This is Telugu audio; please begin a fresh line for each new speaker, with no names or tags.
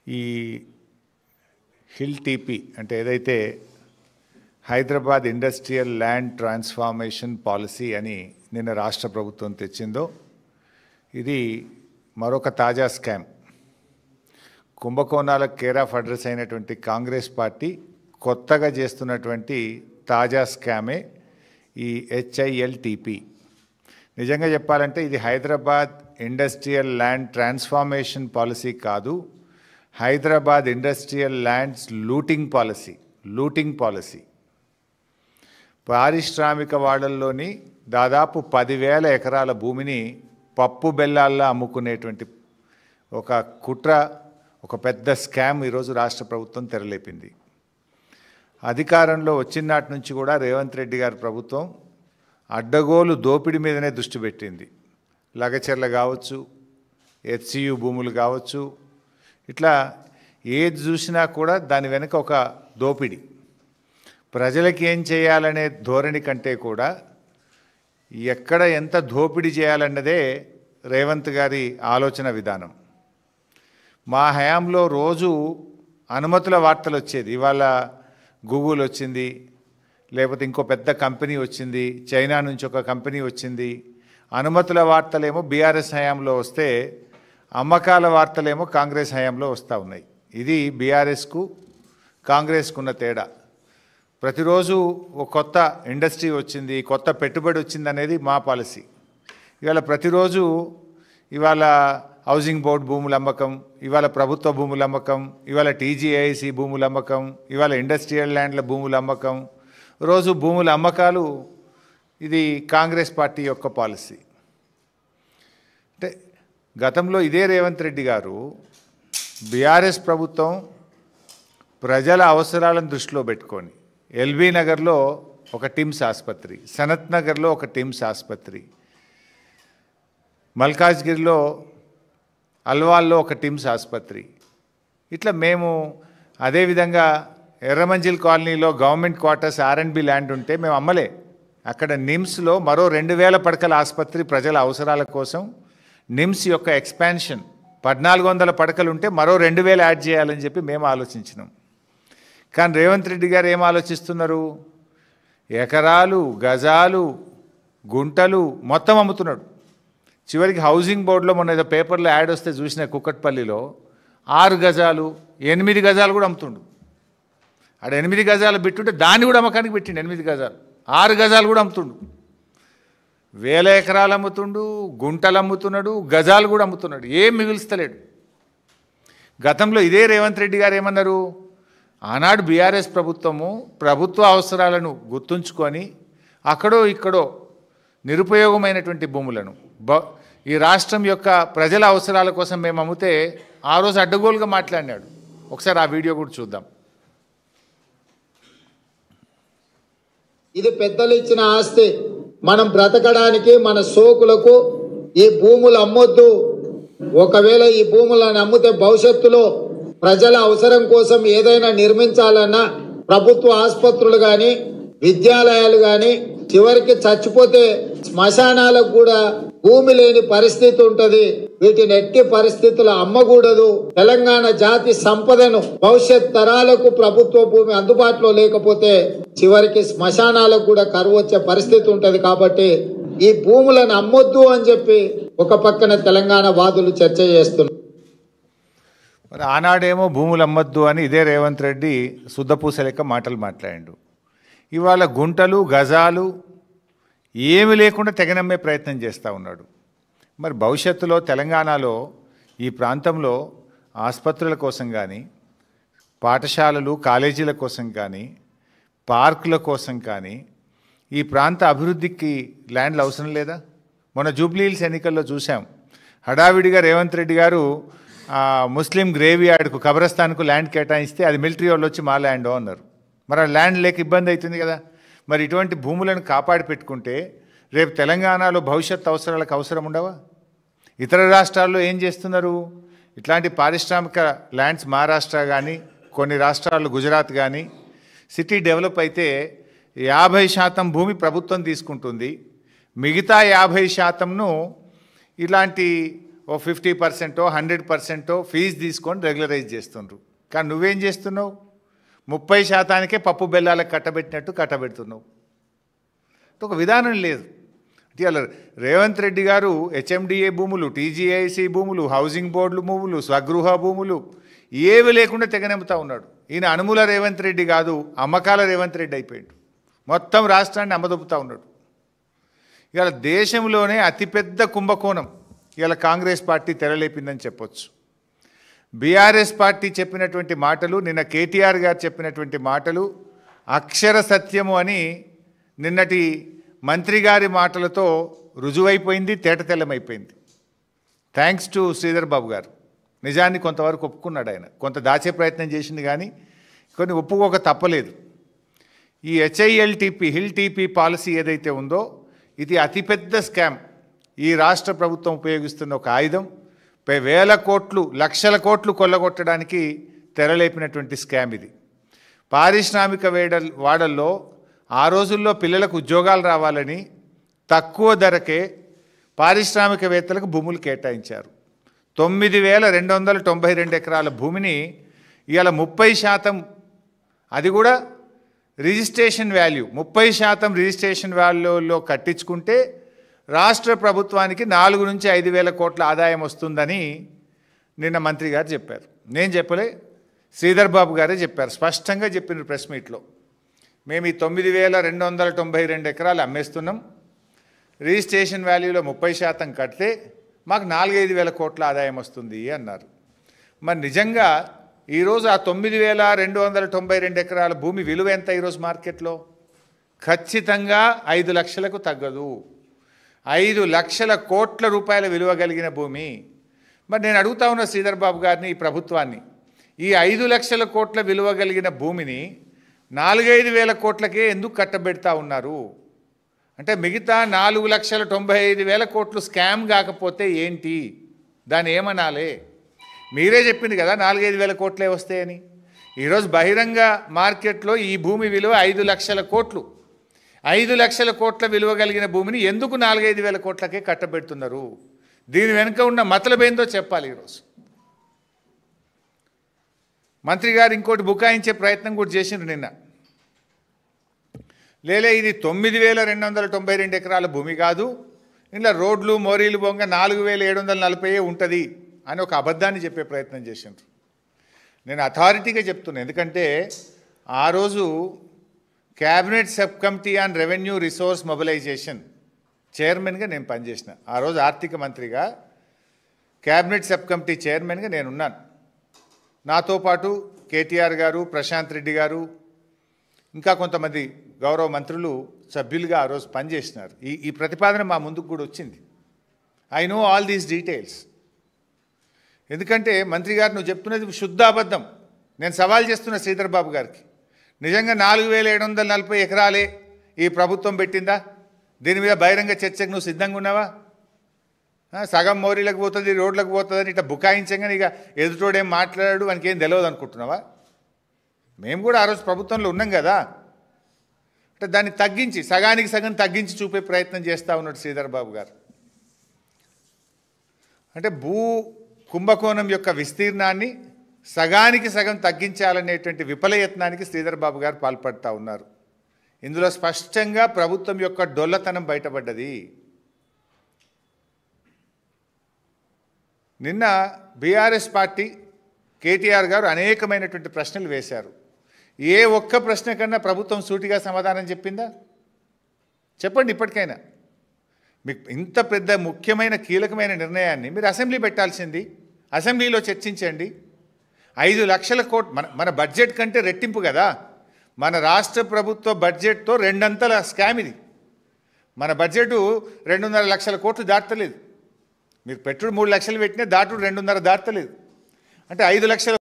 ఈ హిల్ టీపీ అంటే ఏదైతే Hyderabad industrial land transformation policy అని నిన్న రాష్ట్ర ప్రభుత్వం తెచ్చిందో ఇది మరొక తాజా స్కామ్. కుంభకోణాలకు కేర్ ఆఫ్ అడ్రస్ అయినటువంటి కాంగ్రెస్ పార్టీ కొత్తగా చేస్తున్నటువంటి తాజా స్కామే ఈ HILTP. నిజంగా చెప్పాలంటే ఇది Hyderabad industrial land transformation policy కాదు, Hyderabad industrial lands looting policy. పారిశ్రామిక వాడల్లోని దాదాపు 10,000 ఎకరాల భూమిని పప్పు బెల్లాల్లో అమ్ముకునేటువంటి ఒక కుట్ర, ఒక పెద్ద స్కామ్ ఈరోజు రాష్ట్ర ప్రభుత్వం తెరలేపింది. అధికారంలో వచ్చిన నాటి నుంచి కూడా రేవంత్ రెడ్డి గారి ప్రభుత్వం అడ్డగోలు దోపిడీ మీదనే దృష్టి పెట్టింది. లగచెర్ల కావచ్చు, HCU భూములు కావచ్చు, ఇట్లా ఏది చూసినా కూడా దాని వెనుక ఒక దోపిడీ. ప్రజలకి ఏం చేయాలనే ధోరణి కంటే కూడా ఎక్కడ ఎంత దోపిడీ చేయాలన్నదే రేవంత్ గారి ఆలోచన విధానం. మా హయాంలో రోజు అనుమతుల వార్తలు వచ్చేది. ఇవాళ గూగుల్ వచ్చింది, లేకపోతే ఇంకో పెద్ద కంపెనీ వచ్చింది, చైనా నుంచి ఒక కంపెనీ వచ్చింది. అనుమతుల వార్తలేమో బీఆర్ఎస్ హయాంలో వస్తే అమ్మకాల వార్తలేమో కాంగ్రెస్ హయాంలో వస్తూ ఉన్నాయి. ఇది బీఆర్ఎస్కు కాంగ్రెస్కు ఉన్న తేడా. ప్రతిరోజు ఒక కొత్త ఇండస్ట్రీ వచ్చింది, కొత్త పెట్టుబడి వచ్చింది అనేది మా పాలసీ. ఇవాళ హౌసింగ్ బోర్డు భూముల అమ్మకం, ఇవాళ ప్రభుత్వ భూముల అమ్మకం, ఇవాళ TGIC భూముల అమ్మకం, ఇవాళ ఇండస్ట్రియల్ ల్యాండ్ల భూముల అమ్మకం, రోజు భూముల అమ్మకాలు. ఇది కాంగ్రెస్ పార్టీ యొక్క పాలసీ. అంటే గతంలో ఇదే రేవంత్ రెడ్డి గారు బీఆర్ఎస్ ప్రభుత్వం ప్రజల అవసరాలను దృష్టిలో పెట్టుకొని LB నగర్లో ఒక టిమ్స్ ఆసుపత్రి, సనత్ నగర్లో ఒక టిమ్స్ ఆసుపత్రి, మల్కాజ్గిరిలో అల్వాల్లో ఒక టిమ్స్ ఆసుపత్రి, ఇట్లా మేము అదేవిధంగా ఎర్రమంజిల్ కాలనీలో గవర్నమెంట్ క్వార్టర్స్ R&B ల్యాండ్ ఉంటే మేము అమ్మలే. అక్కడ నిమ్స్లో మరో 2,000 పడకల ఆసుపత్రి ప్రజల అవసరాల కోసం నిమ్స్ యొక్క ఎక్స్పాన్షన్ 1,400 పడకలు ఉంటే మరో 2,000 యాడ్ చేయాలని చెప్పి మేము ఆలోచించినాం. కానీ రేవంత్ రెడ్డి గారు ఏం ఆలోచిస్తున్నారు? ఎకరాలు, గజాలు, గుంటలు మొత్తం అమ్ముతున్నాడు. చివరికి హౌసింగ్ బోర్డులో మొన్న ఏదో పేపర్లో యాడ్ వస్తే చూసిన కుక్కట్పల్లిలో 6 గజాలు 8 గజాలు కూడా అమ్ముతుండు. ఆడ 8 గజాలు పెట్టుంటే దాన్ని కూడా అమ్మకానికి పెట్టిండు. 8 గజాలు 6 గజాలు కూడా అమ్ముతుండు. 1,000 ఎకరాలు అమ్ముతుండు, గుంటలు అమ్ముతున్నాడు, గజాలు కూడా అమ్ముతున్నాడు. ఏం మిగులుస్తలేడు. గతంలో ఇదే రేవంత్ రెడ్డి గారు ఏమన్నారు? ఆనాడు బీఆర్ఎస్ ప్రభుత్వము ప్రభుత్వ అవసరాలను గుర్తుంచుకొని అక్కడో ఇక్కడో నిరుపయోగమైనటువంటి భూములను ఈ రాష్ట్రం యొక్క ప్రజల అవసరాల కోసం మేము అమ్మితే ఆ రోజు అడ్డగోలుగా మాట్లాడినాడు. ఒకసారి ఆ వీడియో కూడా చూద్దాం.
ఇది పెద్దలు ఇచ్చిన ఆస్తి. మనం బ్రతకడానికి మన సోకులకు ఈ భూములు అమ్మొద్దు. ఒకవేళ ఈ భూములను అమ్మితే భవిష్యత్తులో ప్రజల అవసరం కోసం ఏదైనా నిర్మించాలన్నా ప్రభుత్వ ఆసుపత్రులు కానీ, విద్యాలయాలు కానీ, చివరికి చచ్చిపోతే శ్మశానాలకు కూడా భూమి లేని పరిస్థితి ఉంటది. వీటిని ఎట్టి పరిస్థితులు అమ్మకూడదు. తెలంగాణ జాతి సంపదను భవిష్యత్ తరాలకు ప్రభుత్వ భూమి అందుబాటులో లేకపోతే చివరికి శ్మశానాలకు కూడా కరువు వచ్చే పరిస్థితి ఉంటది. కాబట్టి ఈ భూములను అమ్మొద్దు అని చెప్పి ఒక పక్కన తెలంగాణ వాదులు చర్చ చేస్తున్నారు.
మరి ఆనాడేమో భూములు అమ్మొద్దు అని ఇదే రేవంత్ రెడ్డి శుద్ధపూస లెక్క మాటలు మాట్లాడిండు. ఇవాళ గుంటలు, గజాలు ఏమి లేకుండా తెగనమ్మే ప్రయత్నం చేస్తూ ఉన్నాడు. మరి భవిష్యత్తులో తెలంగాణలో ఈ ప్రాంతంలో ఆసుపత్రుల కోసం కానీ, పాఠశాలలు కాలేజీల కోసం కానీ, పార్కుల కోసం కానీ ఈ ప్రాంత అభివృద్ధికి ల్యాండ్లు అవసరం లేదా? మొన్న జూబ్లీ హిల్స్ ఎన్నికల్లో చూసాం. హడావిడిగా రేవంత్ రెడ్డి గారు ముస్లిం గ్రేవీ యార్డ్కు, కబ్రస్థాన్కు ల్యాండ్ కేటాయిస్తే అది మిలిటరీ వాళ్ళు వచ్చి మా ల్యాండ్ అన్నారు. మరి ఆ ల్యాండ్ లేక ఇబ్బంది అవుతుంది కదా. మరి ఇటువంటి భూములను కాపాడి పెట్టుకుంటే రేపు తెలంగాణలో భవిష్యత్ అవసరాలకు అవసరం ఉండవా? ఇతర రాష్ట్రాల్లో ఏం చేస్తున్నారు? ఇట్లాంటి పారిశ్రామిక ల్యాండ్స్ మహారాష్ట్ర కానీ, కొన్ని రాష్ట్రాలు గుజరాత్ కానీ సిటీ డెవలప్ అయితే 50% భూమి ప్రభుత్వం తీసుకుంటుంది, మిగతా 50%ను ఇలాంటి ఓ 50% 100% ఫీజు తీసుకొని రెగ్యులరైజ్ చేస్తుండ్రు. కానీ నువ్వేం చేస్తున్నావు? 30%కే పప్పు బెల్లాలకు కట్టబెట్టినట్టు కట్టబెడుతున్నావు. ఒక విధానం లేదు. ఇవాళ రేవంత్ రెడ్డి గారు హెచ్ఎండిఏ భూములు, టీజీఐసి భూములు, హౌసింగ్ బోర్డులు భూములు, స్వగృహ భూములు ఏవి లేకుండా తెగనెంపుతా ఉన్నాడు. ఈయన అనుముల రేవంత్ రెడ్డి కాదు, అమ్మకాల రేవంత్ రెడ్డి అయిపోయాడు. మొత్తం రాష్ట్రాన్ని అమ్మదొప్పుతూ ఉన్నాడు. ఇవాళ దేశంలోనే అతిపెద్ద కుంభకోణం ఇవాళ కాంగ్రెస్ పార్టీ తెరలేపిందని చెప్పొచ్చు. బీఆర్ఎస్ పార్టీ చెప్పినటువంటి మాటలు, నిన్న కేటీఆర్ గారు చెప్పినటువంటి మాటలు అక్షర సత్యము అని నిన్నటి మంత్రి గారి మాటలతో రుజువైపోయింది, తేటతెల్లమైపోయింది. థ్యాంక్స్ టు శ్రీధర్ బాబు గారు. నిజాన్ని కొంతవరకు ఒప్పుకున్నాడు ఆయన. కొంత దాచే ప్రయత్నం చేసింది కానీ కొన్ని ఒప్పుకోక తప్పలేదు. ఈ హెచ్ఐఎల్టీపీ హిల్ టీపీ పాలసీ ఏదైతే ఉందో ఇది అతిపెద్ద స్కామ్. ఈ రాష్ట్ర ప్రభుత్వం ఉపయోగిస్తున్న ఒక ఆయుధం. వేల కోట్లు, లక్షల కోట్లు కొల్లగొట్టడానికి తెరలేపినటువంటి స్కామ్ ఇది. పారిశ్రామిక వాడల్లో ఆ రోజుల్లో పిల్లలకు ఉద్యోగాలు రావాలని తక్కువ ధరకే పారిశ్రామికవేత్తలకు భూములు కేటాయించారు. 9,292 ఎకరాల భూమిని ఇవాళ 30%, అది కూడా రిజిస్ట్రేషన్ వాల్యూ 30% రిజిస్ట్రేషన్ వాల్యూలో కట్టించుకుంటే రాష్ట్ర ప్రభుత్వానికి 4 నుంచి 5,000 కోట్ల ఆదాయం వస్తుందని నిన్న మంత్రి గారు చెప్పారు. నేను చెప్పలే, శ్రీధర్ బాబు గారే చెప్పారు. స్పష్టంగా చెప్పిన ప్రెస్ మీట్లో, మేము ఈ 9,292 ఎకరాలు అమ్మేస్తున్నాం, రిజిస్ట్రేషన్ వాల్యూలో 30% కడితే మాకు 4-5 కోట్ల ఆదాయం వస్తుంది అన్నారు. మరి నిజంగా ఈరోజు ఆ 9,292 ఎకరాల భూమి విలువ ఎంత ఈరోజు మార్కెట్లో? ఖచ్చితంగా 5 లక్షలకు తగ్గదు. 5 లక్షల కోట్ల రూపాయల విలువ కలిగిన భూమి. మరి నేను అడుగుతా ఉన్న శ్రీధర్ బాబు గారిని, ఈ ప్రభుత్వాన్ని, ఈ 5 లక్షల కోట్ల విలువ కలిగిన భూమిని 4-5 వేల కోట్లకే ఎందుకు కట్టబెడతా ఉన్నారు? అంటే మిగతా 4,95,000 కోట్లు స్కామ్ కాకపోతే ఏంటి? దాన్ని ఏమనాలి? మీరే చెప్పింది కదా 4-5 వేల కోట్లే వస్తాయని. ఈరోజు బహిరంగ మార్కెట్లో ఈ భూమి విలువ 5 లక్షల కోట్లు. 5 లక్షల కోట్ల విలువ కలిగిన భూమిని ఎందుకు 4-5 వేల కోట్లకే కట్టబెడుతున్నారు? దీని వెనుక ఉన్న మతలబేందో చెప్పాలి. ఈరోజు మంత్రి గారు ఇంకోటి బుకాయించే ప్రయత్నం కూడా చేసిండ్రు నిన్న. లేలే, ఇది 9,292 ఎకరాల భూమి కాదు, ఇంట్లో రోడ్లు మోరీలు బొంగ 4,740 ఉంటుంది అని ఒక అబద్ధాన్ని చెప్పే ప్రయత్నం చేసిండ్రు. నేను అథారిటీగా చెప్తున్నాను, ఎందుకంటే ఆ రోజు cabinet sub committee on revenue resource mobilisation చైర్మన్గా నేను పనిచేసిన. ఆ రోజు ఆర్థిక మంత్రిగా క్యాబినెట్ సబ్ కమిటీ చైర్మన్గా నేనున్నాను. నాతో పాటు కేటీఆర్ గారు, ప్రశాంత్ రెడ్డి గారు, ఇంకా కొంతమంది గౌరవ మంత్రులు సభ్యులుగా ఆ రోజు పనిచేసినారు. ఈ ప్రతిపాదన మా ముందుకు కూడా వచ్చింది. I know all these details. ఎందుకంటే మంత్రి గారు నువ్వు చెప్తున్నది శుద్ధ అబద్ధం. నేను సవాల్ చేస్తున్న శ్రీధర్ బాబు గారికి, నిజంగా 4,740 ఎకరాలే ఈ ప్రభుత్వం పెట్టిందా? దీని మీద బహిరంగ చర్చకు నువ్వు సిద్ధంగా ఉన్నావా? సగం మోరీలకు పోతుంది, రోడ్లకు పోతుందని ఇట్లా బుకాయించంగానే ఇక ఎదుటోడేం మాట్లాడాడు వానికి ఏం తెలియదు అనుకుంటున్నావా? మేము కూడా ఆ రోజు ప్రభుత్వంలో ఉన్నాం కదా. అంటే దాన్ని తగ్గించి, సగానికి సగం తగ్గించి చూపే ప్రయత్నం చేస్తూ ఉన్నాడు శ్రీధర్ బాబు గారు. అంటే భూ కుంభకోణం యొక్క విస్తీర్ణాన్ని సగానికి సగం తగ్గించాలనేటువంటి విఫలయత్నానికి శ్రీధర్ బాబు గారు పాల్పడుతూ ఉన్నారు. ఇందులో స్పష్టంగా ప్రభుత్వం యొక్క డొల్లతనం బయటపడ్డది. నిన్న బీఆర్ఎస్ పార్టీ కేటీఆర్ గారు అనేకమైనటువంటి ప్రశ్నలు వేశారు. ఏ ఒక్క ప్రశ్న కన్నా ప్రభుత్వం సూటిగా సమాధానం చెప్పిందా? చెప్పండి ఇప్పటికైనా. మీకు ఇంత పెద్ద ముఖ్యమైన కీలకమైన నిర్ణయాన్ని మీరు అసెంబ్లీ పెట్టాల్సింది, అసెంబ్లీలో చర్చించండి. 5 లక్షల కోట్లు మన బడ్జెట్ కంటే రెట్టింపు కదా. మన రాష్ట్ర ప్రభుత్వ బడ్జెట్తో 2 అంతల స్కామ్ ఇది. మన బడ్జెట్ 2.5 లక్షల కోట్లు దాటలేదు. మీరు పెట్టుడు 3 లక్షలు పెట్టినా దాటుడు 2.5 దాటలేదు. అంటే 5 లక్షల